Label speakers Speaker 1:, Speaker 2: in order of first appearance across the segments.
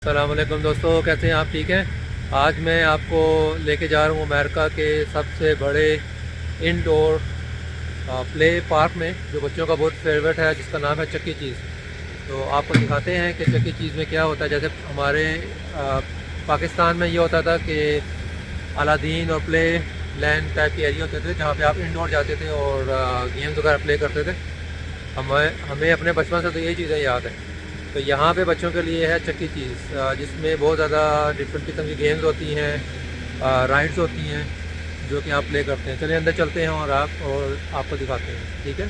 Speaker 1: अस्सलाम वालेकुम दोस्तों, कैसे हैं आप? ठीक हैं। आज मैं आपको लेके जा रहा हूँ अमेरिका के सबसे बड़े इंडोर प्ले पार्क में, जो बच्चों का बहुत फेवरेट है, जिसका नाम है चक्की चीज़। तो आपको दिखाते हैं कि चक्की चीज़ में क्या होता है। जैसे हमारे पाकिस्तान में ये होता था कि अलादीन और प्ले लैंड टाइप के एरिया होते थे, जहाँ पे आप इंडोर जाते थे और गेम्स वगैरह प्ले करते थे। हमें हमें अपने बचपन से तो यही चीज़ें याद है। तो यहाँ पे बच्चों के लिए है चक्की चीज़, जिसमें बहुत ज़्यादा डिफरेंट किस्म की गेम्स होती हैं, राइड्स होती हैं, जो कि आप प्ले करते हैं। चलिए अंदर चलते हैं और आपको दिखाते हैं, ठीक है।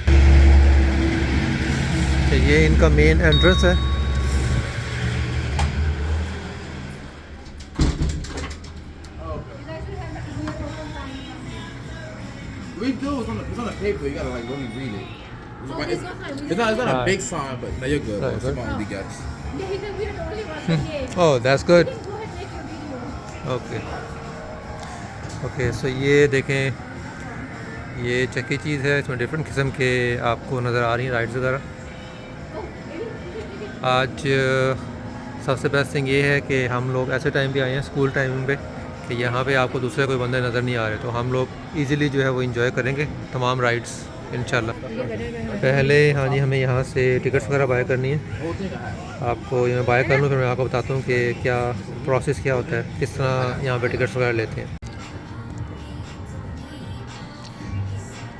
Speaker 1: तो ये इनका मेन एंट्रेंस है।
Speaker 2: We do. It's on a paper. You gotta like really read it.
Speaker 3: Oh,
Speaker 2: It's,
Speaker 3: he's not fine.
Speaker 2: it's not a
Speaker 1: Right.
Speaker 2: big sign, but no, you're good.
Speaker 1: Right,
Speaker 2: Bro.
Speaker 1: good.
Speaker 2: Somebody got it.
Speaker 3: Yeah, he said we are the only ones that gave.
Speaker 1: Oh that's
Speaker 3: You
Speaker 1: good.
Speaker 3: can go ahead and make your video.
Speaker 1: Okay okay, so ये देखें, ये चक्की चीज़ है। इसमें different किस्म के आपको नज़र आ रही हैं राइड्स वगैरह।
Speaker 3: Oh, maybe you can take it.
Speaker 1: आज सबसे बेस्ट थिंग ये है कि हम लोग ऐसे टाइम पे आए हैं, स्कूल टाइम पे, कि यहाँ पे आपको दूसरे कोई बंदे नज़र नहीं आ रहे। तो हम लोग इजीली जो है वो इंजॉय करेंगे तमाम राइड्स इंशाल्लाह। पहले हाँ जी, हमें यहाँ से टिकट्स वगैरह बाय करनी है।
Speaker 2: Whole thing I have.
Speaker 1: आपको ये मैं बाय कर लूँ, फिर मैं आपको बताता हूँ कि क्या प्रोसेस क्या होता है, किस तरह यहाँ पे टिकट्स वगैरह लेते हैं।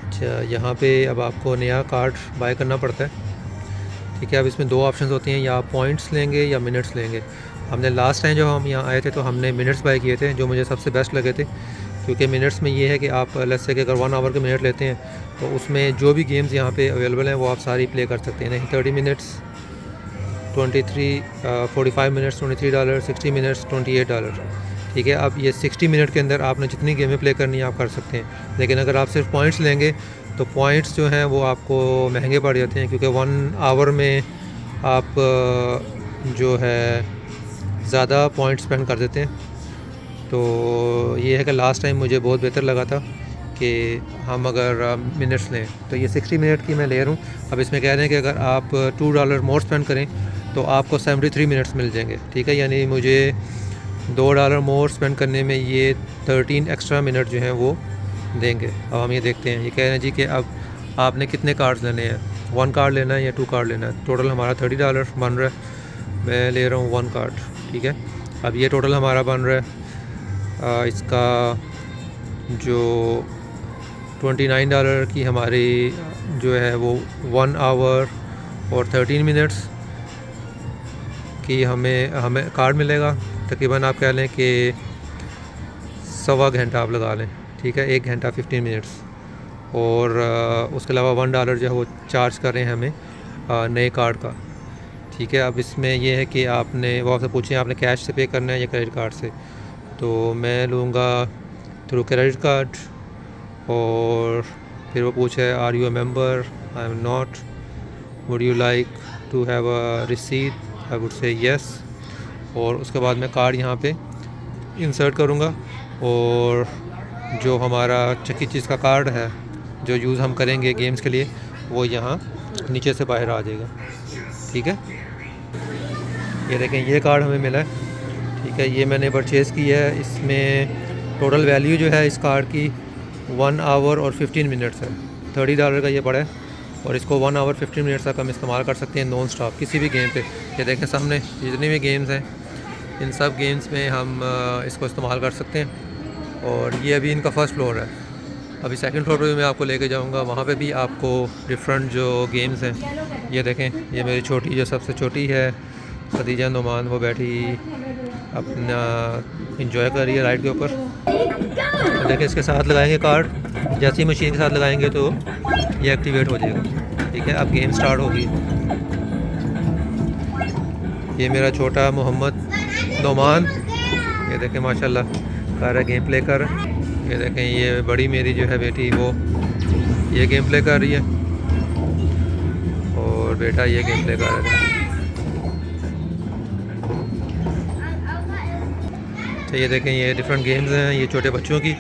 Speaker 1: अच्छा, यहाँ पे अब आपको नया कार्ड बाय करना पड़ता है, ठीक है। अब इसमें दो ऑप्शंस होती हैं, या आप पॉइंट्स लेंगे या मिनट्स लेंगे। हमने लास्ट टाइम जब हम यहाँ आए थे तो हमने मिनट्स बाय किए थे, जो मुझे सबसे बेस्ट लगे थे, क्योंकि मिनट्स में ये है कि आप लेट्स से कि अगर 1 आवर के मिनट लेते हैं तो उसमें जो भी गेम्स यहाँ पे अवेलेबल हैं वो आप सारी प्ले कर सकते हैं। नहीं 30 मिनट्स 23, 45 मिनट्स $23, 60 मिनट्स $28, ठीक है। अब ये 60 मिनट के अंदर आपने जितनी गेमें प्ले करनी है आप कर सकते हैं। लेकिन अगर आप सिर्फ पॉइंट्स लेंगे तो पॉइंट्स जो हैं वो आपको महंगे पड़ जाते हैं, क्योंकि 1 आवर में आप जो है ज़्यादा पॉइंट स्पेंड कर देते हैं। तो ये है कि लास्ट टाइम मुझे बहुत बेहतर लगा था कि हम अगर मिनट्स लें, तो ये 60 मिनट की मैं ले रहा हूँ। अब इसमें कह रहे हैं कि अगर आप $2 मोर स्पेंड करें तो आपको 73 मिनट्स मिल जाएंगे, ठीक है। यानी मुझे $2 मोर स्पेंड करने में ये 13 एक्स्ट्रा मिनट जो हैं वो देंगे। अब हम ये देखते हैं, ये कह रहे हैं जी कि अब आपने कितने कार्ड्स लेने हैं, 1 कार्ड लेना है या 2 कार्ड लेना है। टोटल हमारा $30 बन रहा है, मैं ले रहा हूँ 1 कार्ड, ठीक है। अब ये टोटल हमारा बन रहा है इसका जो $29 की हमारी जो है वो 1 आवर और 13 मिनट्स की हमें कार्ड मिलेगा। तकरीबन आप कह लें कि सवा घंटा आप लगा लें, ठीक है, 1 घंटा 15 मिनट्स। और उसके अलावा $1 जो है वो चार्ज कर रहे हैं हमें नए कार्ड का, ठीक है। अब इसमें यह है कि आपने वो आपसे पूछें आपने कैश से पे करना है या क्रेडिट कार्ड से। तो मैं लूँगा थ्रू क्रेडिट कार्ड, और फिर वो पूछे are you a member, I am not, would you like to have a receipt, I would say yes. और उसके बाद मैं कार्ड यहाँ पे इंसर्ट करूँगा, और जो हमारा चक्की चीज़ का कार्ड है जो यूज़ हम करेंगे गेम्स के लिए, वो यहाँ नीचे से बाहर आ जाएगा, ठीक है। ये देखें, ये कार्ड हमें मिला है, ठीक है। ये मैंने परचेज़ की है। इसमें टोटल वैल्यू जो है इस कार्ड की 1 आवर और 15 मिनट्स है। $30 का ये पड़ा है, और इसको 1 आवर 15 मिनट्स तक हम इस्तेमाल कर सकते हैं नॉन स्टॉप किसी भी गेम पे। ये देखें सामने जितनी भी गेम्स हैं, इन सब गेम्स में हम इसको इस्तेमाल कर सकते हैं। और ये अभी इनका फर्स्ट फ्लोर है, अभी सेकंड फ्लोर पे भी मैं आपको लेके जाऊंगा, वहाँ पे भी आपको डिफरेंट जो गेम्स हैं। ये देखें, ये मेरी छोटी जो सबसे छोटी है खदीजा नुमान, वो बैठी अपना इंजॉय कर रही है राइड के ऊपर। तो देखें, इसके साथ लगाएंगे कार्ड, जैसी मशीन के साथ लगाएंगे तो ये एक्टिवेट हो जाएगा, ठीक है। अब गेम स्टार्ट होगी। ये मेरा छोटा मोहम्मद नुमान, ये देखें माशाल्लाह कर रहा है, गेम प्ले कर रहा है। ये देखें, ये बड़ी मेरी जो है बेटी, वो ये गेम प्ले कर रही है, और बेटा ये गेम प्ले कर रहा है। तो ये देखें, ये डिफरेंट गेम्स हैं, ये छोटे बच्चों की,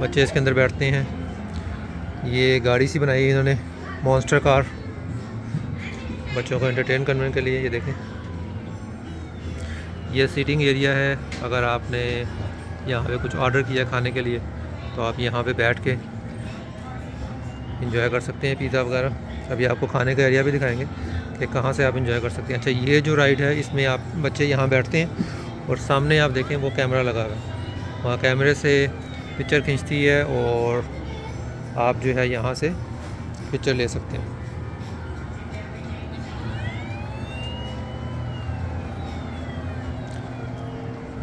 Speaker 1: बच्चे इसके अंदर बैठते हैं। ये गाड़ी सी बनाई है इन्होंने, मॉन्स्टर कार, बच्चों को एंटरटेन करने के लिए। ये देखें, ये सीटिंग एरिया है। अगर आपने यहाँ पे कुछ ऑर्डर किया खाने के लिए तो आप यहाँ पे बैठ के इंजॉय कर सकते हैं पिज़्ज़ा वगैरह। अभी आपको खाने का एरिया भी दिखाएंगे कि कहाँ से आप इंजॉय कर सकते हैं। अच्छा, ये जो राइड है इसमें आप बच्चे यहाँ बैठते हैं और सामने आप देखें वो कैमरा लगा हुआ है, वहाँ कैमरे से पिक्चर खींचती है और आप जो है यहाँ से पिक्चर ले सकते हैं।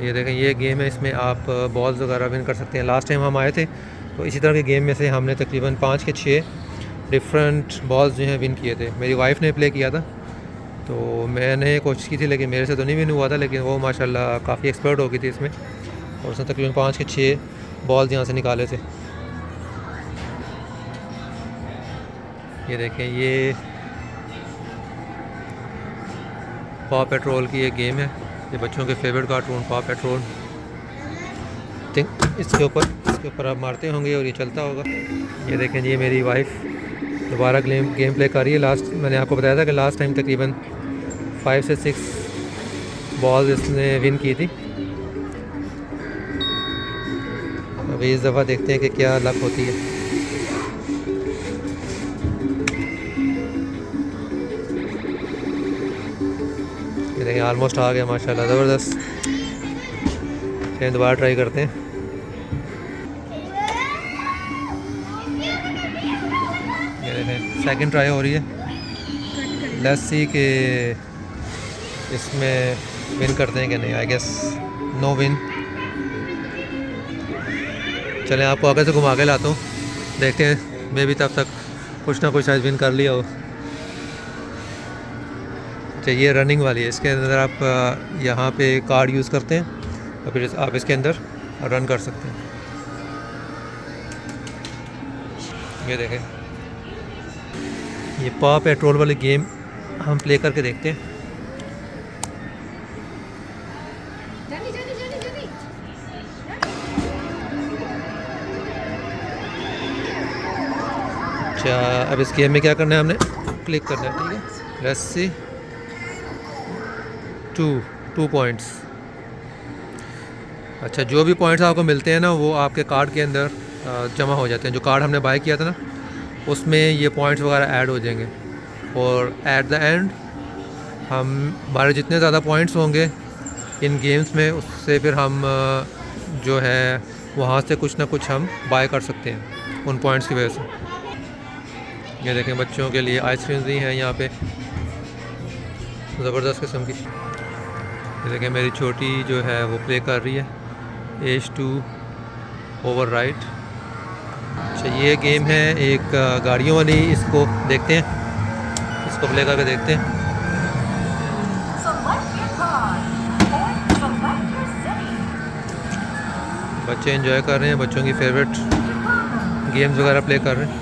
Speaker 1: ये देखें, ये गेम है, इसमें आप बॉल्स वगैरह विन कर सकते हैं। लास्ट टाइम हम आए थे तो इसी तरह के गेम में से हमने तकरीबन 5 के 6 डिफरेंट बॉल्स जो हैं विन किए थे। मेरी वाइफ ने प्ले किया था तो मैंने कोशिश की थी, लेकिन मेरे से तो नहीं विन हुआ था, लेकिन वो माशाल्लाह काफ़ी एक्सपर्ट हो गई थी इसमें और उसने तकरीबन 5 के 6 बॉल्स यहाँ से निकाले थे। ये देखें, ये पॉ पेट्रोल की एक गेम है, ये बच्चों के फेवरेट कार्टून पॉ पेट्रोल। थिंक इसके ऊपर आप मारते होंगे और ये चलता होगा। ये देखें जी, मेरी वाइफ दोबारा गेम प्ले कर रही है। लास्ट मैंने आपको बताया था कि लास्ट टाइम तकरीबन 5 से 6 बॉल्स इसने विन की थी। अभी इस दफ़ा देखते हैं कि क्या लक होती है। ये देखें, ऑलमोस्ट आ गया माशाल्लाह, ज़बरदस्त। चलिए दोबारा ट्राई करते हैं। ये देखें, सेकंड ट्राई हो रही है। लेट्स सी कि इसमें विन करते हैं कि नहीं। I guess no win. चलें आपको आगे से घुमा के लाता हूँ, देखते हैं मैं भी तब तक कुछ ना कुछ शायद विन कर लिया हो। चाहिए रनिंग वाली है, इसके अंदर आप यहाँ पे कार्ड यूज़ करते हैं और फिर आप इसके अंदर रन कर सकते हैं। ये देखें, ये पॉ पेट्रोल वाली गेम हम प्ले करके देखते हैं।
Speaker 3: जल्दी जल्दी जल्दी जल्दी।
Speaker 1: अच्छा, अब इस गेम में क्या करना है, हमने क्लिक करना है। ठीक है, लेट्स सी। 2 पॉइंट्स। अच्छा, जो भी पॉइंट्स आपको मिलते हैं ना वो आपके कार्ड के अंदर जमा हो जाते हैं। जो कार्ड हमने बाय किया था ना उसमें ये पॉइंट्स वगैरह ऐड हो जाएंगे और एट द एंड हमारे जितने ज़्यादा पॉइंट्स होंगे इन गेम्स में उससे फिर हम जो है वहाँ से कुछ ना कुछ हम बाय कर सकते हैं उन पॉइंट्स की वजह से। ये देखें, बच्चों के लिए आइसक्रीम्स भी हैं यहाँ पे, ज़बरदस्त किस्म की। ये देखें, मेरी छोटी जो है वो प्ले कर रही है H2 ओवरराइड। अच्छा, ये गेम है एक गाड़ियों वाली, इसको देखते हैं, इसको प्ले करके देखते हैं। बच्चे एंजॉय कर रहे हैं, बच्चों की फेवरेट गेम्स वगैरह प्ले कर रहे हैं।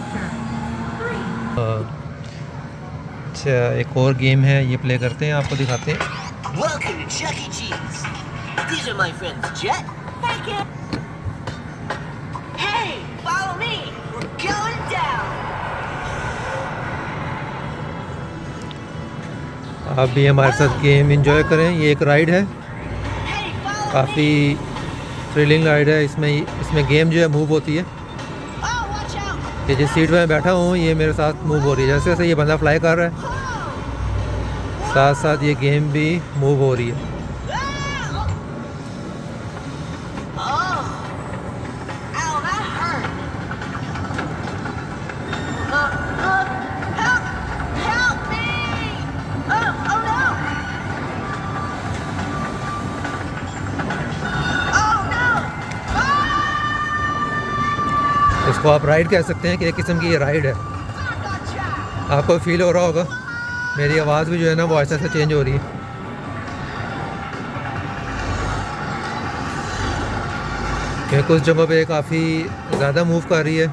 Speaker 1: अच्छा, एक और गेम है, ये प्ले करते हैं, आपको दिखाते हैं।
Speaker 4: Welcome to Chuck E. Cheese. These are my friends Jet. Thank you. Hey, follow me. We're going down.
Speaker 1: आप भी हमारे साथ गेम एंजॉय करें। ये एक राइड है,
Speaker 4: Hey, follow me.
Speaker 1: काफ़ी थ्रिलिंग राइड है। इसमें गेम जो है मूव होती है।
Speaker 4: Oh, watch out.
Speaker 1: कि जिस सीट पे मैं बैठा हूँ ये मेरे साथ मूव हो रही है। जैसे जैसे ये बंदा फ्लाई कर रहा है साथ साथ ये गेम भी मूव हो रही है।
Speaker 4: Oh. Ow, that hurt. Help me. Oh no. Oh no.
Speaker 1: इसको आप राइड कह सकते हैं कि एक किस्म की ये राइड है।
Speaker 4: Gotcha.
Speaker 1: आपको फील हो रहा होगा मेरी आवाज़ भी जो है ना वो ऐसा चेंज हो रही है। क्योंकि कुछ जगहों पे काफ़ी ज़्यादा मूव कर रही है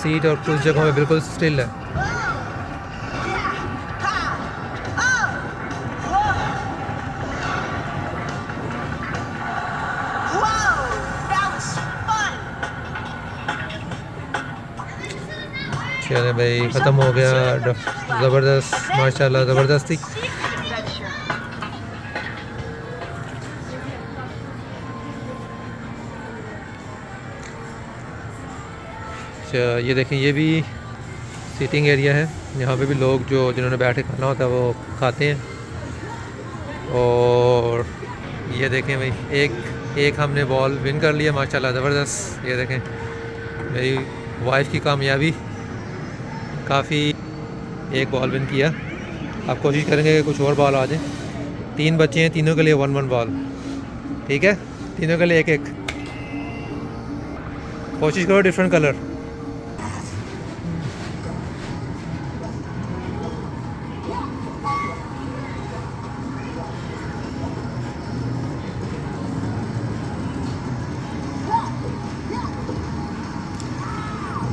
Speaker 1: सीट और कुछ जगहों पे बिल्कुल स्टिल है। चले भाई, ख़त्म हो गया। ज़बरदस्त, माशाल्लाह ज़बरदस्ती। अच्छा ये देखें, ये भी सीटिंग एरिया है। यहाँ पे भी लोग जो जिन्होंने बैठ के खाना होता है वो खाते हैं। और ये देखें भाई, एक हमने बॉल विन कर लिया माशाल्लाह, ज़बरदस्त। ये देखें मेरी वाइफ की कामयाबी, काफ़ी एक बॉल विन किया। आप कोशिश करेंगे कि कुछ और बॉल आ जाए। 3 बच्चे हैं, तीनों के लिए 1-1 बॉल, ठीक है, तीनों के लिए एक एक। कोशिश करो डिफरेंट कलर।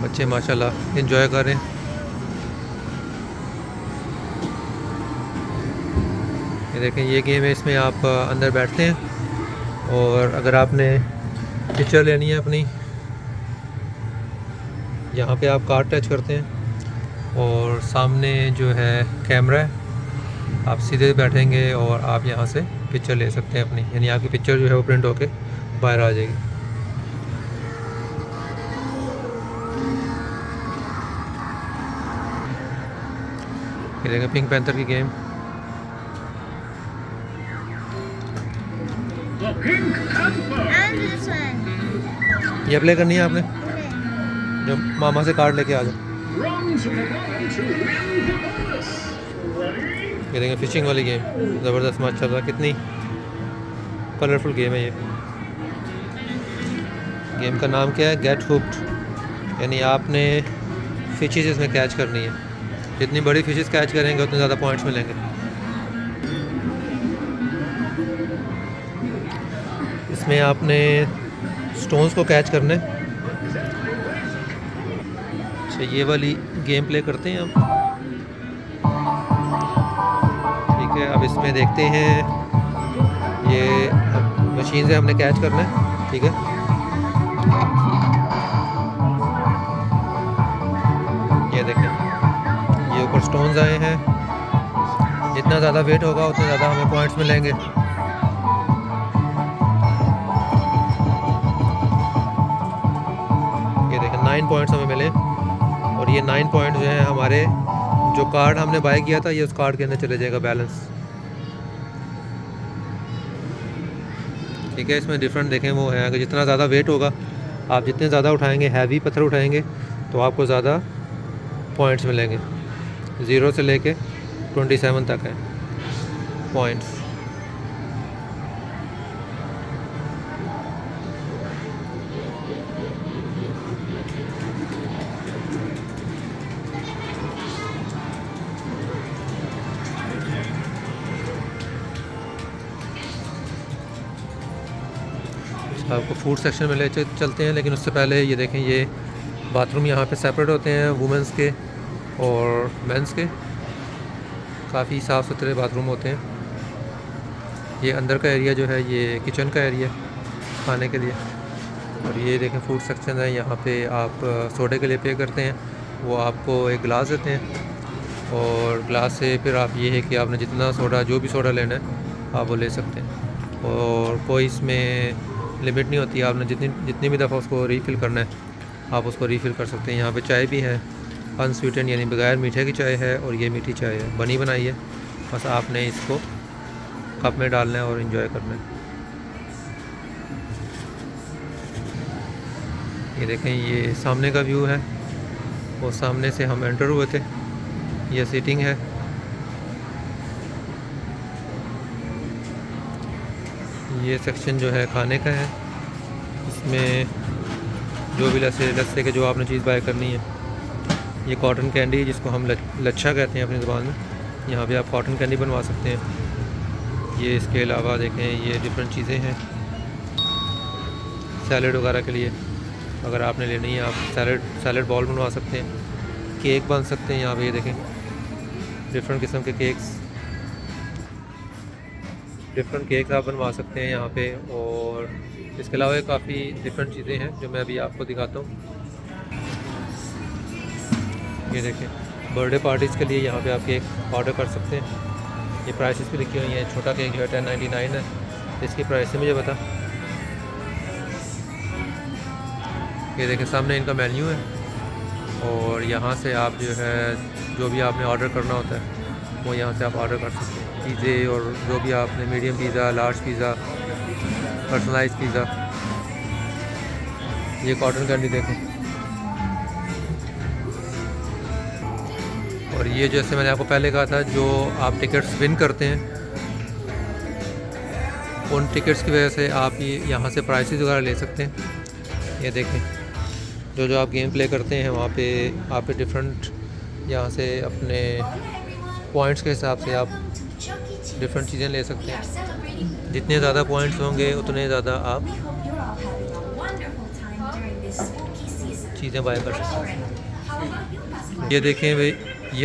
Speaker 1: बच्चे माशाल्लाह एंजॉय कर रहे हैं। ये देखें, ये गेम है, इसमें आप अंदर बैठते हैं और अगर आपने पिक्चर लेनी है अपनी, यहाँ पे आप कार्ड टच करते हैं और सामने जो है कैमरा है, आप सीधे बैठेंगे और आप यहाँ से पिक्चर ले सकते हैं अपनी, यानी आपकी पिक्चर जो है वो प्रिंट होके बाहर आ जाएगी। ये देखें पिंक पैंथर की गेम।
Speaker 3: And this one.
Speaker 1: ये प्ले करनी है आपने,
Speaker 3: Okay.
Speaker 1: जो मामा से कार्ड लेके आ जाओ। ये देखें फिशिंग वाली गेम, ज़बरदस्त माशाल्लाह, कितनी कलरफुल गेम है ये। गेम का नाम क्या है? गेट हुक्ड, यानी आपने फिशेस इसमें कैच करनी है। जितनी बड़ी फिशेस कैच करेंगे उतने ज़्यादा पॉइंट्स मिलेंगे। इसमें आपने स्टोन्स को कैच करना है। अच्छा ये वाली गेम प्ले करते हैं हम, ठीक है। अब इसमें देखते हैं, ये मशीन से हमने कैच करना है, ठीक है। ये देखें, ये ऊपर स्टोन्स आए हैं, जितना ज़्यादा वेट होगा उतने ज़्यादा हमें पॉइंट्स मिलेंगे। ये देखें 9 पॉइंट्स हमें मिले और ये 9 पॉइंट जो हैं हमारे, जो कार्ड हमने बाय किया था ये उस कार्ड के अंदर चले जाएगा बैलेंस, ठीक है। इसमें डिफरेंट देखें वो है, अगर जितना ज़्यादा वेट होगा, आप जितने ज़्यादा उठाएंगे, हैवी पत्थर उठाएंगे तो आपको ज़्यादा पॉइंट्स मिलेंगे। 0 से लेके 27 तक है पॉइंट्स। आपको फूड सेक्शन में ले चलते हैं, लेकिन उससे पहले ये देखें, ये बाथरूम यहाँ पे सेपरेट होते हैं, वुमेंस के और मेंस के। काफ़ी साफ़ सुथरे बाथरूम होते हैं। ये अंदर का एरिया जो है ये किचन का एरिया खाने के लिए। और ये देखें फूड सेक्शन है, यहाँ पे आप सोडे के लिए पे करते हैं, वो आपको एक गिलास देते हैं और गिलास से फिर आप ये है कि आपने जितना सोडा, जो भी सोडा लेना है आप वो ले सकते हैं और कोई इसमें लिमिट नहीं होती। आपने जितनी भी दफ़ा उसको रीफ़िल करना है आप उसको रीफ़िल कर सकते हैं। यहाँ पे चाय भी है, अनस्वीटेंड यानी बगैर मीठे की चाय है और ये मीठी चाय है, बनी बनाई है। बस आपने इसको कप में डालना है और इन्जॉय करना है। ये देखें, ये सामने का व्यू है, वो सामने से हम एंटर हुए थे। ये सीटिंग है, ये सेक्शन जो है खाने का है। इसमें जो भी लस्से के जो आपने चीज़ बाय करनी है, ये कॉटन कैंडी जिसको हम लच्छा कहते हैं अपनी ज़ुबान में, यहाँ पे आप कॉटन कैंडी बनवा सकते हैं। ये इसके अलावा देखें, ये डिफरेंट चीज़ें हैं सैलड वगैरह के लिए, अगर आपने लेनी है आप सैलड बॉल बनवा सकते हैं, केक बन सकते हैं। यहाँ पे ये देखें डिफरेंट किस्म के केक्स, डिफरेंट केक आप बनवा सकते हैं यहाँ पे। और इसके अलावा काफ़ी डिफरेंट चीज़ें हैं जो मैं अभी आपको दिखाता हूँ। ये देखें, बर्थडे पार्टीज़ के लिए यहाँ पे आप केक ऑर्डर कर सकते हैं। ये प्राइसेस भी लिखी हुई हैं। छोटा केक जो है 1099 है, इसकी प्राइस मुझे बता। ये देखें सामने इनका मेन्यू है, और यहाँ से आप जो है जो भी आपने ऑर्डर करना होता है वो यहाँ से आप ऑर्डर कर सकते हैं, पिज़्ज़े और जो भी आपने medium pizza, large pizza, personalise pizza. ये कॉटन कैंडी देखें। और ये जैसे मैंने आपको पहले कहा था, जो आप टिकट्स विन करते हैं उन टिकट्स की वजह से आप ये यहाँ से प्राइसेस वगैरह ले सकते हैं। ये देखें, जो आप गेम प्ले करते हैं वहाँ पे आप डिफरेंट यहाँ से अपने पॉइंट्स के हिसाब से आप डिफरेंट चीज़ें ले सकते हैं। जितने ज़्यादा पॉइंट्स होंगे उतने ज़्यादा आप चीज़ें बाय कर सकते हैं। ये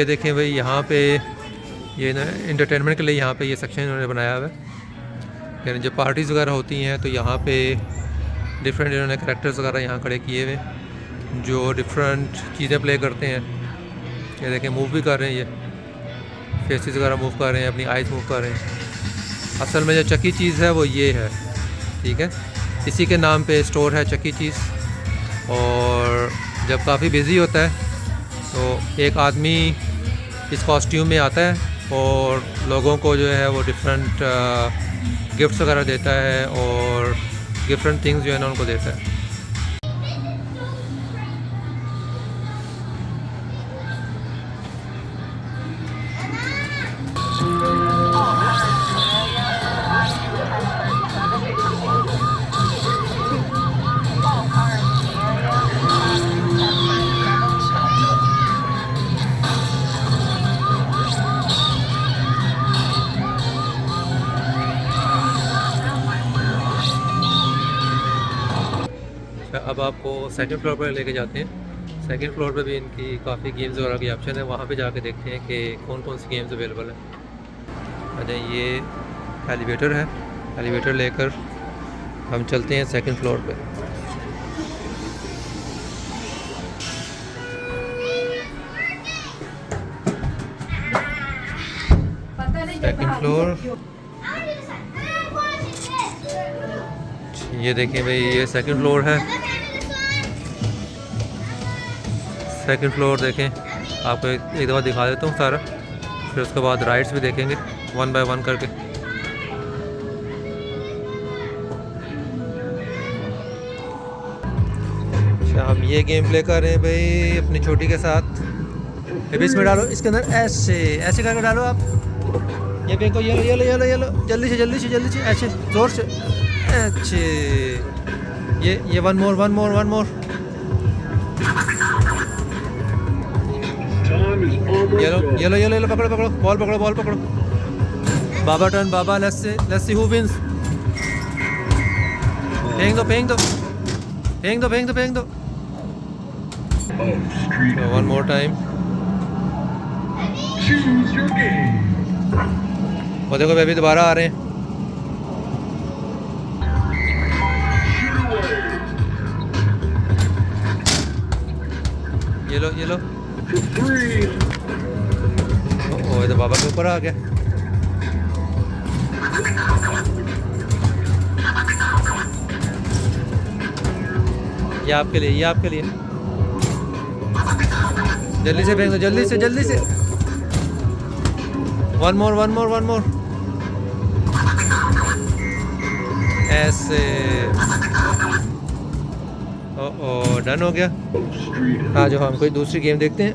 Speaker 1: देखें भाई यहाँ पे ये ना इंटरटेनमेंट के लिए यहाँ पे ये सेक्शन इन्होंने बनाया हुआ है। यानी जब पार्टीज़ वगैरह होती हैं तो यहाँ पे डिफरेंट इन्होंने करैक्टर्स वगैरह यहाँ खड़े किए हुए जो डिफरेंट चीज़ें प्ले करते हैं। ये देखें, मूव भी कर रहे हैं, ये फेसेस वगैरह मूव कर रहे हैं, अपनी आइज़ मूव कर रहे हैं। असल में जो चक्की चीज़ है वो ये है, ठीक है। इसी के नाम पे स्टोर है चक्की चीज़। और जब काफ़ी बिज़ी होता है तो एक आदमी इस कॉस्ट्यूम में आता है और लोगों को जो है वो डिफरेंट गिफ्ट्स वगैरह देता है और डिफरेंट थिंग्स जो है ना उनको देता है। अब आपको सेकंड फ्लोर पर लेके जाते हैं। सेकंड फ्लोर पे भी इनकी काफ़ी गेम्स वगैरह की ऑप्शन है, वहाँ पे जाके देखते हैं कि कौन कौन सी गेम्स अवेलेबल है। अच्छा, ये एलिवेटर है, एलिवेटर लेकर हम चलते हैं सेकंड फ्लोर पे। सेकंड फ्लोर, ये देखें भाई, ये सेकंड फ्लोर है। सेकंड फ्लोर देखें, आपको एक दफ़ा दिखा देता हूँ सारा, फिर उसके बाद राइड्स भी देखेंगे वन बाय वन करके। अच्छा, हम ये गेम प्ले कर रहे हैं भाई अपनी छोटी के साथ। अभी इसमें डालो, इसके अंदर ऐसे ऐसे करके डालो आप। ये फेंको, ये लो ये लो ये लो ये लो, जल्दी से जल्दी से जल्दी से, ऐसे ज़ोर से, अच्छे। ये one more one more one more. ये लो ये लो ये लो, पकड़ो पकड़ो, बॉल पकड़ो बॉल पकड़ो। बाबा टर्न, बाबा, लेट्स सी हु विंस। फेंक दो फेंक दो फेंक दो फेंक दो फेंक दो। One more time. वो देखो बेबी दोबारा आ रहे हैं। ये लो ये लो। ओ, ये तो बाबा के ऊपर आ गया। ये आपके लिए, ये आपके लिए। जल्दी से फेंक दो, जल्दी से जल्दी से। One more one more one more. ऐसे। ओ डन हो गया। आ जाओ, हम कोई दूसरी गेम देखते हैं।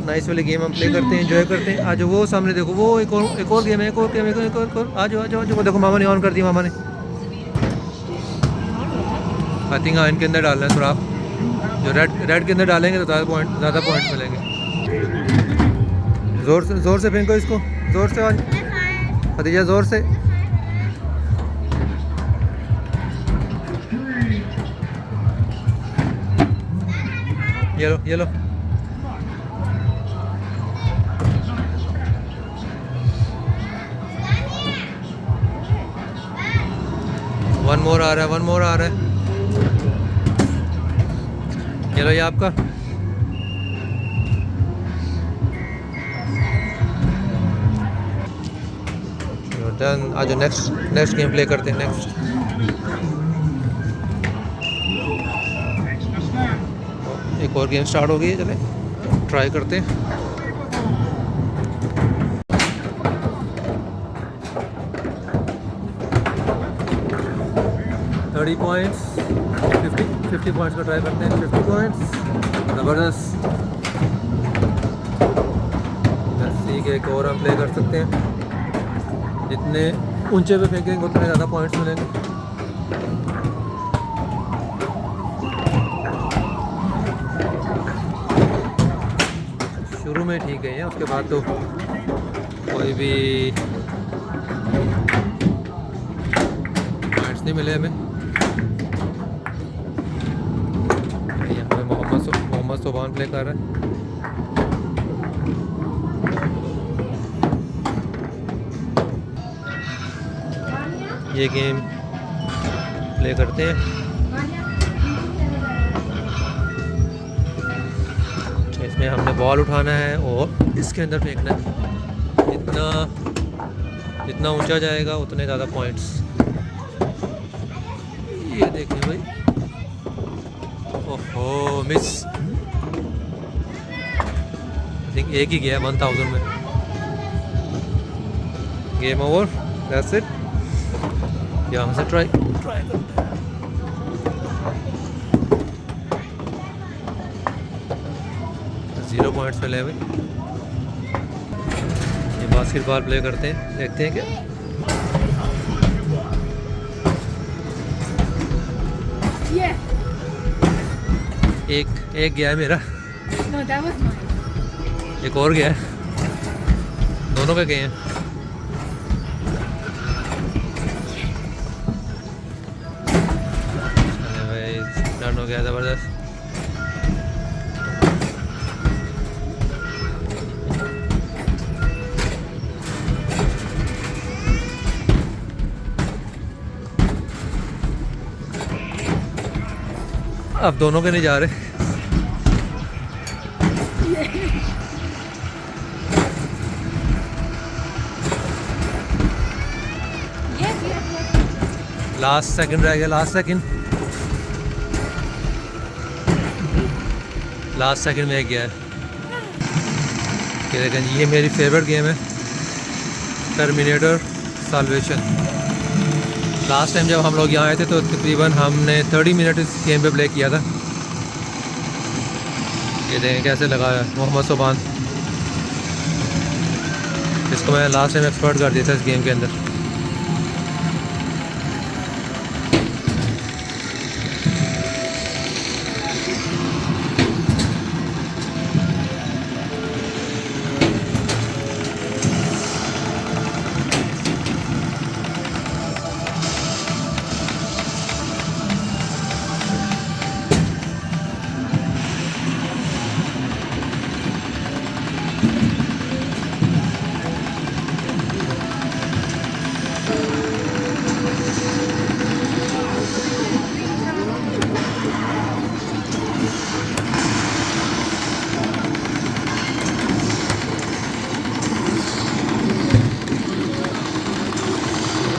Speaker 1: नाइस वाली गेम हम प्ले करते हैं, एंजॉय करते हैं। आ जाओ, वो सामने देखो, वो एक और गेम है, एक और गेम है, एक और। आ जाओ आ जाओ आ जाओ। देखो मामा ने ऑन कर दी, मामा ने। आई थिंक हाँ, इनके अंदर डालना है थोड़ा। जो रेड के अंदर डालेंगे तो ज़्यादा पॉइंट्स मिलेंगे। ज़ोर से फेंको इसको, ज़ोर से। आज खदीजा ज़ोर से। ये लो ये लो। वन मोर आ रहा है, वन मोर आ रहा है। ये लो, ये आपका। डन। आज नेक्स्ट गेम प्ले करते हैं। नेक्स्ट एक और गेम स्टार्ट हो गई है, चले। ट्राई करते हैं। थर्टी पॉइंट्स 50 पॉइंट्स का ट्राई करते हैं। 50 पॉइंट्स ज़बरदस्त। ठीक है, एक और हम प्ले कर सकते हैं। जितने ऊंचे पे फेंकेंगे उतने ज़्यादा पॉइंट्स मिलेंगे। शुरू में ठीक है, उसके बाद तो कोई भी पॉइंट्स नहीं मिले हमें। यहाँ पे मोहम्मद सोबान प्ले कर रहे हैं। ये गेम प्ले करते हैं। इसमें हमने बॉल उठाना है और इसके अंदर फेंकना है। जितना ऊंचा जाएगा उतने ज़्यादा पॉइंट्स। ये देखें भाई, ओहो मिस। आई थिंक एक ही गया 1000 में। Game over, that's it. यहाँ से ट्राई करते हैं। ज़ीरो पॉइंट्स मिले भाई। ये बास्केटबॉल प्ले करते हैं, देखते हैं क्या। एक गया है मेरा।
Speaker 3: No, that was mine.
Speaker 1: एक और गया है। दोनों के गए हैं। हो गया ज़बरदस्त। अब दोनों के नहीं जा रहे। लास्ट सेकंड रह गया। लास्ट सेकंड में गया है। ये देखें, ये मेरी फेवरेट गेम है, टर्मिनेटर साल्वेशन। लास्ट टाइम जब हम लोग यहाँ आए थे तो तकरीबन हमने 30 मिनट इस गेम पे प्ले किया था। ये देखें कैसे लगा है मोहम्मद सोबान। इसको मैं लास्ट टाइम एक्सपर्ट कर दिया था इस गेम के अंदर।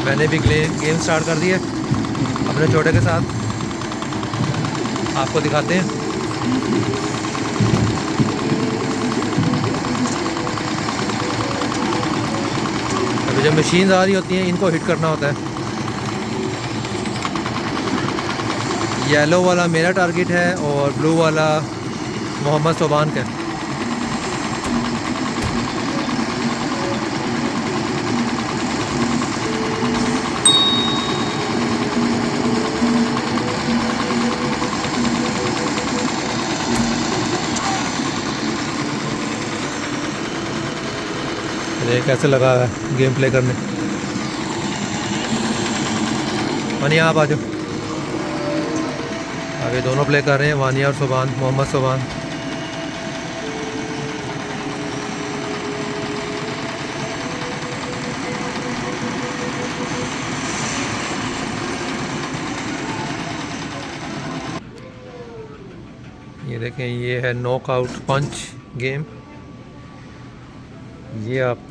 Speaker 1: मैंने भी गेम स्टार्ट कर दी है अपने छोटे के साथ। आपको दिखाते हैं। अभी जब मशीन आ रही होती हैं इनको हिट करना होता है। येलो वाला मेरा टारगेट है और ब्लू वाला मोहम्मद सोबान का। ये कैसे लगा है गेम प्ले करने। वानिया आप आ जाओ। आगे दोनों प्ले कर रहे हैं, वानिया और सोबान, मोहम्मद सोबान। ये देखें, ये है नॉकआउट पंच गेम। ये आप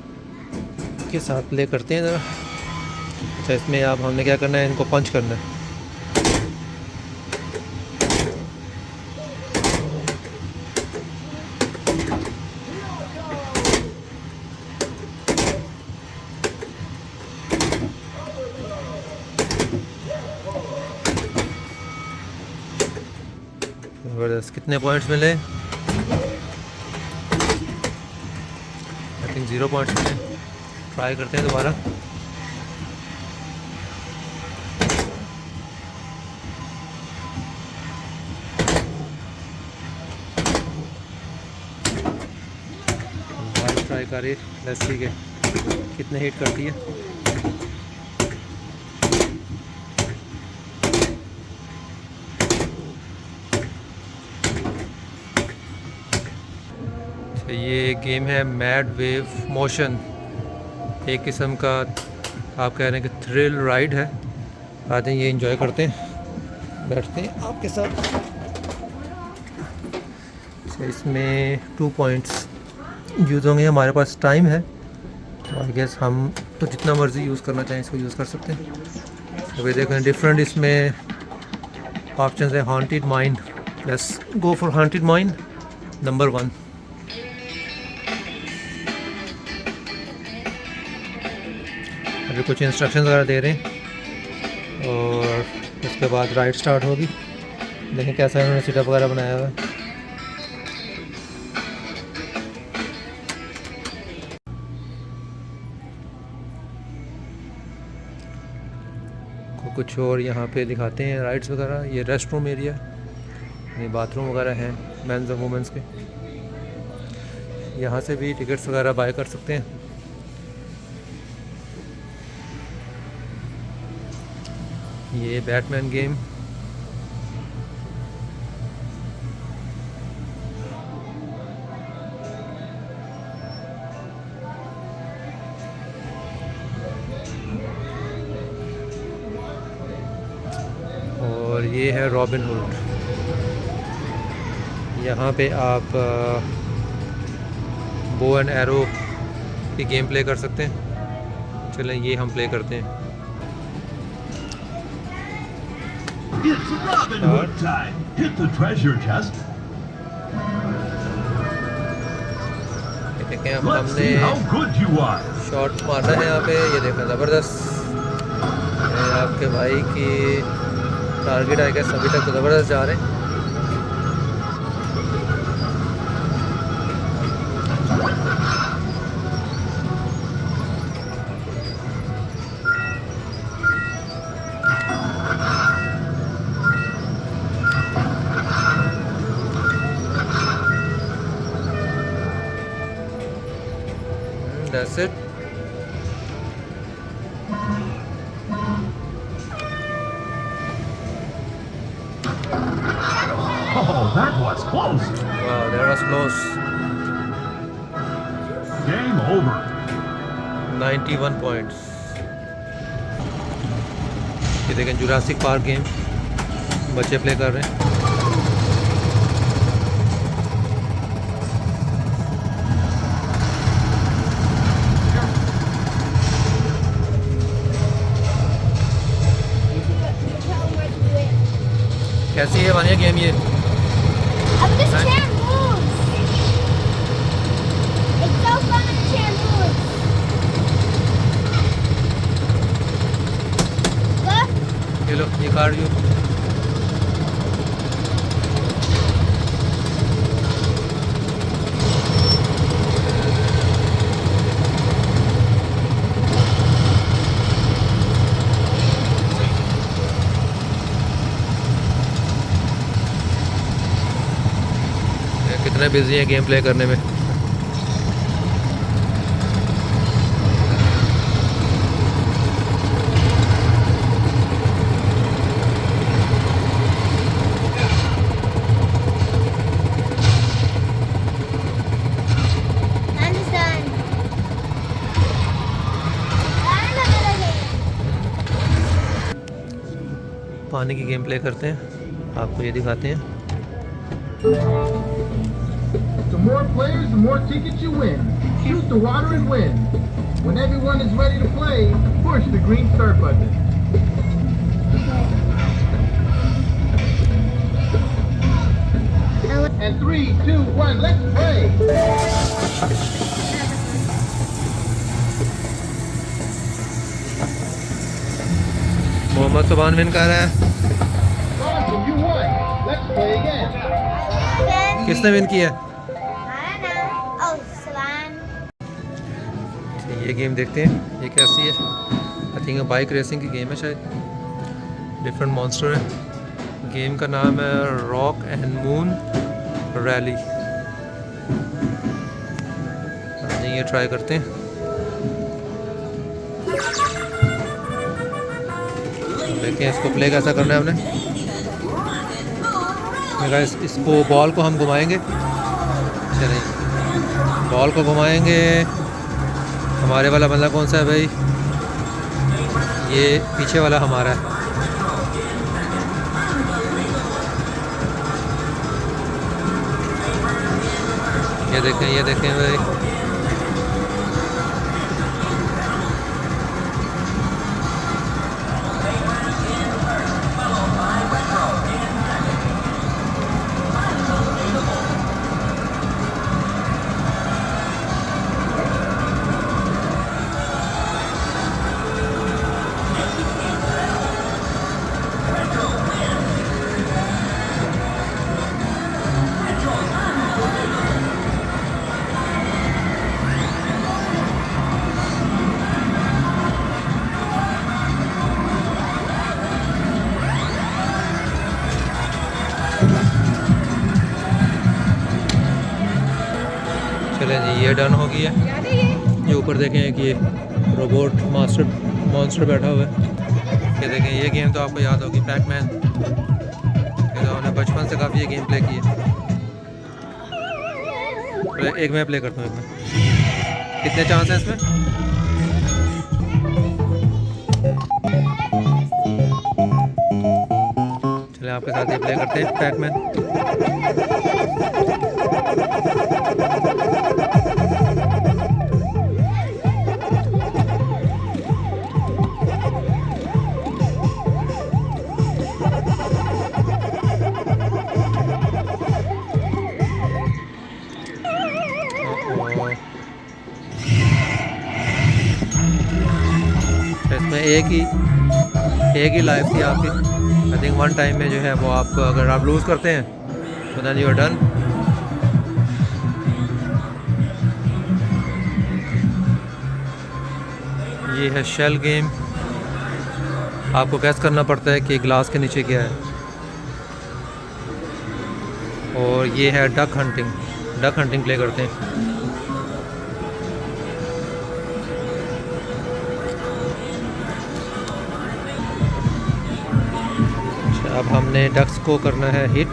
Speaker 1: के साथ प्ले करते हैं ज़रा। अच्छा, इसमें आप हमने क्या करना है, इनको पंच करना है। ज़बरदस्त। कितने पॉइंट्स मिले? आई थिंक 0 पॉइंट्स मिले। ट्राई करते हैं दोबारा। ट्राई करिए, लेट्स सी के कितने हिट करती है। तो ये गेम है मैड वेव मोशन, एक किस्म का आप कह रहे हैं कि थ्रिल राइड है। आते हैं ये एंजॉय करते हैं, बैठते हैं आपके साथ। तो इसमें 2 पॉइंट्स यूज़ होंगे। हमारे पास टाइम है तो आई गेस हम तो जितना मर्ज़ी यूज़ करना चाहें इसको यूज़ कर सकते हैं। अभी देखें डिफरेंट इसमें ऑप्शन है। Haunted mine, let's go for haunted mine number 1। अभी कुछ इंस्ट्रक्शंस वगैरह दे रहे हैं और उसके बाद राइड स्टार्ट होगी। देखें कैसा इन्होंने सेटअप वगैरह बनाया हुआ है। कुछ और यहाँ पे दिखाते हैं राइड्स वगैरह। ये रेस्ट रूम एरिया, ये बाथरूम वगैरह हैं मेंस और वुमेंस के। यहाँ से भी टिकट्स वगैरह बाय कर सकते हैं। ये बैटमैन गेम, और ये है रॉबिन हुड। यहाँ पे आप बो एंड एरो की गेम प्ले कर सकते हैं। चलें ये हम प्ले करते हैं।
Speaker 5: It's Robin Hood time. Hit the treasure chest.
Speaker 1: ये देखें अब
Speaker 5: Let's
Speaker 1: हमने
Speaker 5: see how good you are.
Speaker 1: Shot मारना है यहाँ पे। ये देखें ज़बरदस्त। ये आपके भाई की टारगेट आई गेस अभी तक तो ज़बरदस्त जा रहे हैं। That's it.
Speaker 5: Oh, that was close.
Speaker 1: Wow, that was close.
Speaker 5: Game over.
Speaker 1: 91 points. ये देखें जुरासिक पार्क गेम बच्चे प्ले कर रहे हैं। कैसी है वानिया गेम ये?
Speaker 3: I'm just chair moves. It's so fun when chair moves. Look.
Speaker 1: ये लो ये कार्ड यू। कितने बिजी हैं गेम प्ले करने में। पानी की गेम प्ले करते हैं, आपको ये दिखाते हैं।
Speaker 6: The more players, the more tickets you win. Shoot the water and win. When everyone is ready to play, push the green start button. And 3, 2, 1, let's play!
Speaker 1: Mohammad Subhan win कर रहा है।
Speaker 6: Awesome, you won! Let's play again.
Speaker 1: किसने win किया?
Speaker 3: I don't know. Oh, Savan.
Speaker 1: ये game देखते हैं ये कैसी है। आई थिंक बाइक रेसिंग की गेम है शायद, डिफरेंट मॉन्स्टर है। गेम का नाम है रॉक एंड मून रैली। ये ट्राई करते हैं। देखते हैं इसको प्ले कैसा करना है हमने। इसको बॉल को हम घुमाएंगे, चलिए बॉल को घुमाएंगे। हमारे वाला बंदा कौन सा है भाई? ये पीछे वाला हमारा है। ये देखें भाई। चलें जी, ये डन हो गई है। ये ऊपर देखें कि ये रोबोट मॉन्स्टर बैठा हुआ है। ये देखें, ये गेम तो आपको याद होगी, पैकमैन। ये तो हमने बचपन से काफ़ी ये गेम प्ले की है। एक मैं प्ले करता हूँ, एक में। कितने चांस हैं इसमें? चलें आपके साथ ये प्ले करते हैं पैकमैन। इसमें एक ही लाइफ थी आपकी। आई थिंक वन टाइम में जो है वो आप अगर आप लूज़ करते हैं तो देन यू आर डन। ये है शेल गेम। आपको गैस करना पड़ता है कि ग्लास के नीचे क्या है। और ये है डक हंटिंग प्ले करते हैं। अब हमने डक्स को करना है हिट।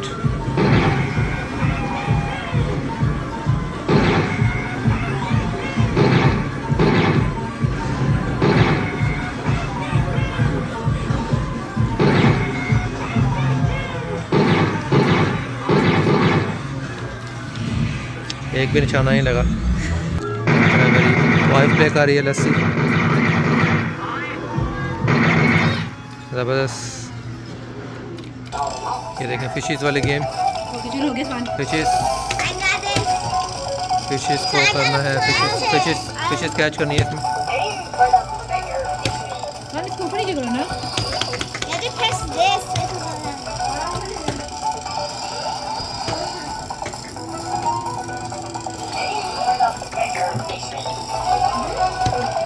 Speaker 1: एक भी निशाना नहीं लगा। मेरी वाइफ प्ले कर रही है लस्सी, ज़बरदस्त। ये देखें फिशेस वाली गेम। फिशेस को करना है, फिशेस कैच करनी है इसमें।
Speaker 3: You have to press this.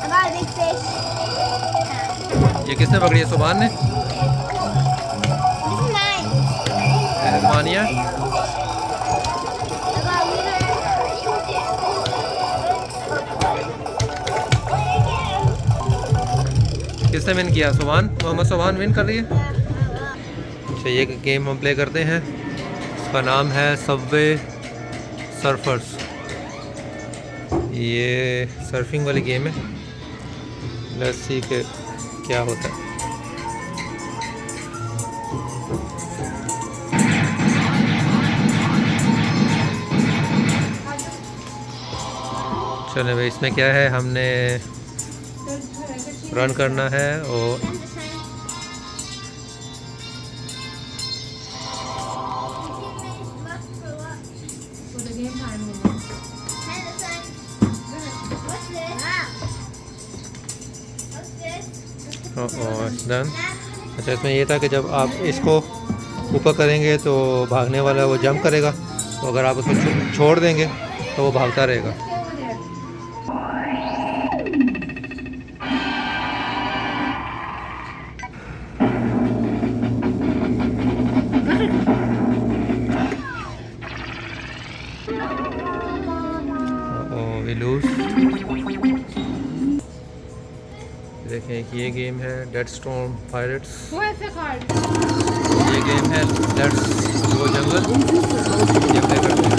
Speaker 3: I got a big fish.
Speaker 1: ये किसने पकड़ी है? सुभान ने।
Speaker 3: This is mine.
Speaker 1: मानिया।
Speaker 3: I got a leader.
Speaker 1: किसने विन किया? सुभान। मोहम्मद सुभान विन कर रही है। अच्छा, ये गेम हम प्ले करते हैं। इसका नाम है सबवे सर्फर्स। ये सर्फिंग वाली गेम है। लेट्स सी के क्या होता है। चलो भाई, इसमें क्या है, हमने रन करना है और डन। अच्छा, इसमें ये था कि जब आप इसको ऊपर करेंगे तो भागने वाला वो जंप करेगा तो अगर आप उसको छोड़ देंगे तो वो भागता रहेगा। we lose। देखें ये गेम है डेड स्टॉर्म पायरेट्स। ये गेम है लेट्स गो जंगल। ये प्ले करते हैं।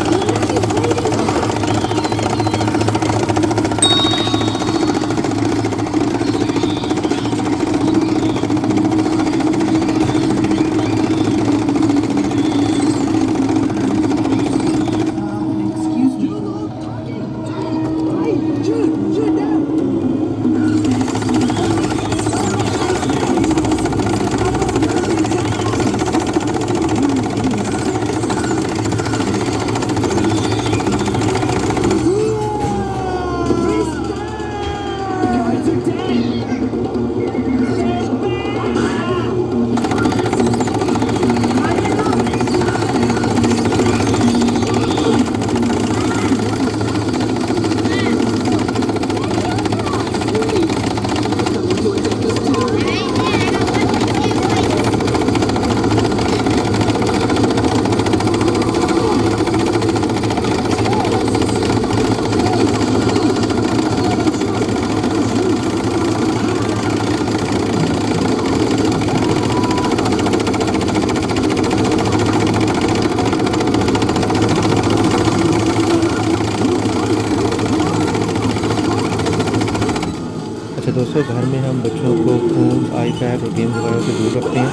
Speaker 1: अच्छा दोस्तों, घर में हम बच्चों को फ़ोन, आईपैड और गेम्स वगैरह से दूर रखते हैं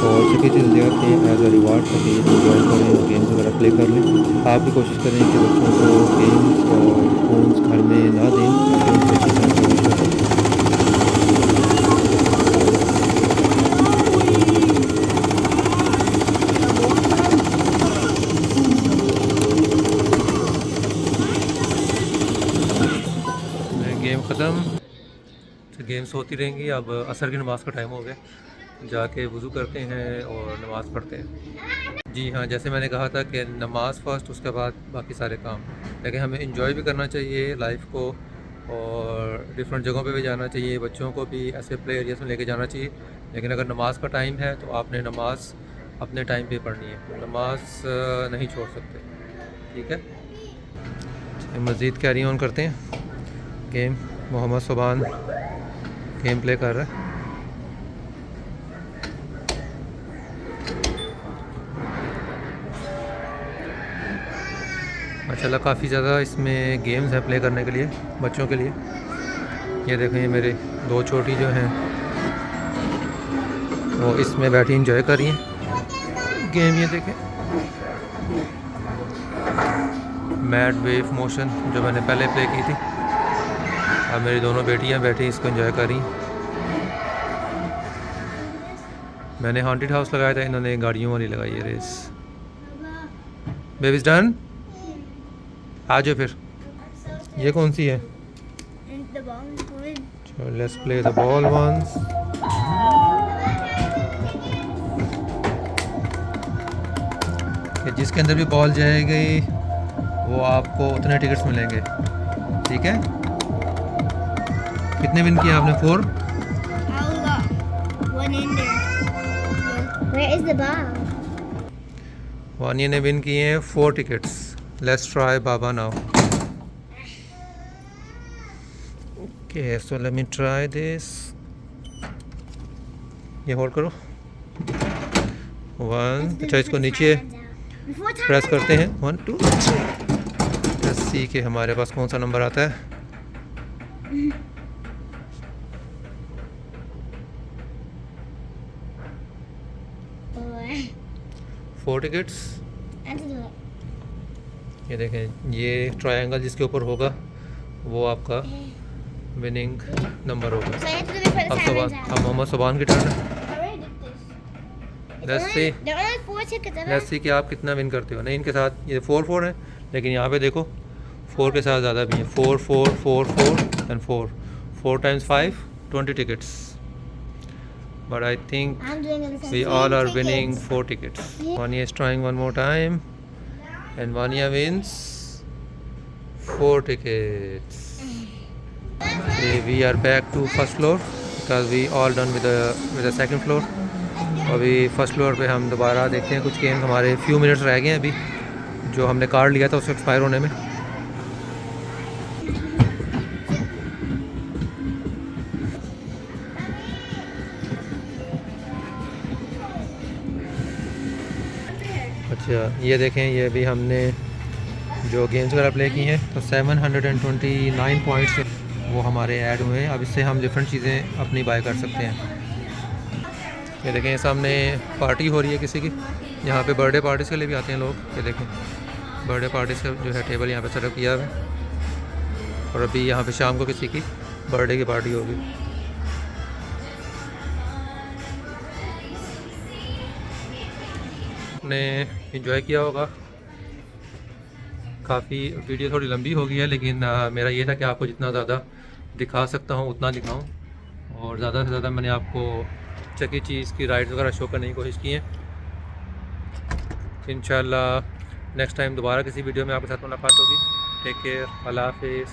Speaker 1: और सभी चीज़ ले आते हैं एज अ रिवार्ड ताकि इंजॉय करें और गेम्स वगैरह प्ले कर लें। आप भी कोशिश करें कि बच्चों को गेम्स और फ़ोन्स घर में ना दें ताकि उनसे अच्छी तरह से गेम ख़त्म। गेम्स होती रहेंगी। अब असर की नमाज़ का टाइम हो गया, जाके वज़ू करते हैं और नमाज़ पढ़ते हैं। जी हाँ, जैसे मैंने कहा था कि नमाज़ फ़र्स्ट, उसके बाद बाकी सारे काम। लेकिन हमें इंजॉय भी करना चाहिए लाइफ को और डिफरेंट जगहों पे भी जाना चाहिए। बच्चों को भी ऐसे प्ले एरियाज़ में लेके जाना चाहिए। लेकिन अगर नमाज़ का टाइम है तो आपने नमाज़ अपने टाइम पे पढ़नी है, नमाज़ नहीं छोड़ सकते। ठीक है, मज़ीद कैरी ऑन करते हैं game. Mohammad Subhan game play कर रहा है। माशाल्लाह काफ़ी ज़्यादा इसमें गेम्स हैं प्ले करने के लिए बच्चों के लिए। ये देखें, ये मेरे दो छोटी जो हैं वो इसमें बैठी इंजॉय कर रही हैं गेम। ये देखें, मैड वेव मोशन जो मैंने पहले प्ले की थी। अब मेरी दोनों बेटियां बैठी इसको एंजॉय कर रही। मैंने हॉन्टेड हाउस लगाया था, इन्होंने गाड़ियों वाली लगाई है रेस। बेबीज डन, आ जाओ फिर। ये कौन सी है? Let's play the ball once. जिसके अंदर भी बॉल जाएगी वो आपको उतने टिकट्स मिलेंगे। ठीक है, कितने विन किए आपने? 4।
Speaker 3: Where is the ball?
Speaker 1: Vaniya ने विन किए हैं 4 tickets. Let's try Baba now. Okay, so let me try this. ये होल्ड करो 1। अच्छा, इसको नीचे प्रेस करते हैं 1 2 लेट्स सी कि हमारे पास कौन सा नंबर आता है। Four tickets. ये देखें, ये ट्रायंगल जिसके ऊपर होगा वो आपका विनिंग नंबर होगा। अब मोहम्मद सुबान की टर्न है। लेट्स सी कि आप कितना विन करते हो। नहीं, इनके साथ ये 4 है, लेकिन यहाँ पे देखो 4 के साथ ज़्यादा भी हैं। 4 4 4 4 and 4 times 5 20 tickets. But I think we all are winning 4 tickets. Vani is trying one more time. and Vania wins 4 tickets. Okay, we are back to first floor because we all done with the second floor. अभी first floor पे हम दोबारा देखते हैं, कुछ games हमारे few minutes रह गए हैं अभी, जो हमने कार्ड लिया था उसको एक्सपायर होने में। अच्छा ये देखें, ये भी हमने जो गेम्स वगैरह प्ले की हैं तो 729 पॉइंट्स वो हमारे ऐड हुए हैं। अब इससे हम डिफरेंट चीज़ें अपनी बाय कर सकते हैं। ये देखें सामने पार्टी हो रही है किसी की, यहाँ पे बर्थडे पार्टीज़ के लिए भी आते हैं लोग। ये देखें बर्थडे पार्टीज़ का जो है टेबल यहाँ पे सेटअप किया है, और अभी यहाँ पे शाम को किसी की बर्थडे की पार्टी होगी। आपने इंजॉय किया होगा, काफ़ी वीडियो थोड़ी लंबी हो गई है, लेकिन मेरा ये था कि आपको जितना ज़्यादा दिखा सकता हूँ उतना दिखाऊँ, और ज़्यादा से ज़्यादा मैंने आपको चकी चीज़ की राइड्स वगैरह शो करने की कोशिश की है। इंशाल्लाह नेक्स्ट टाइम दोबारा किसी वीडियो में आपके साथ मुलाकात होगी। टेक केयर, अल्लाह हाफिज़।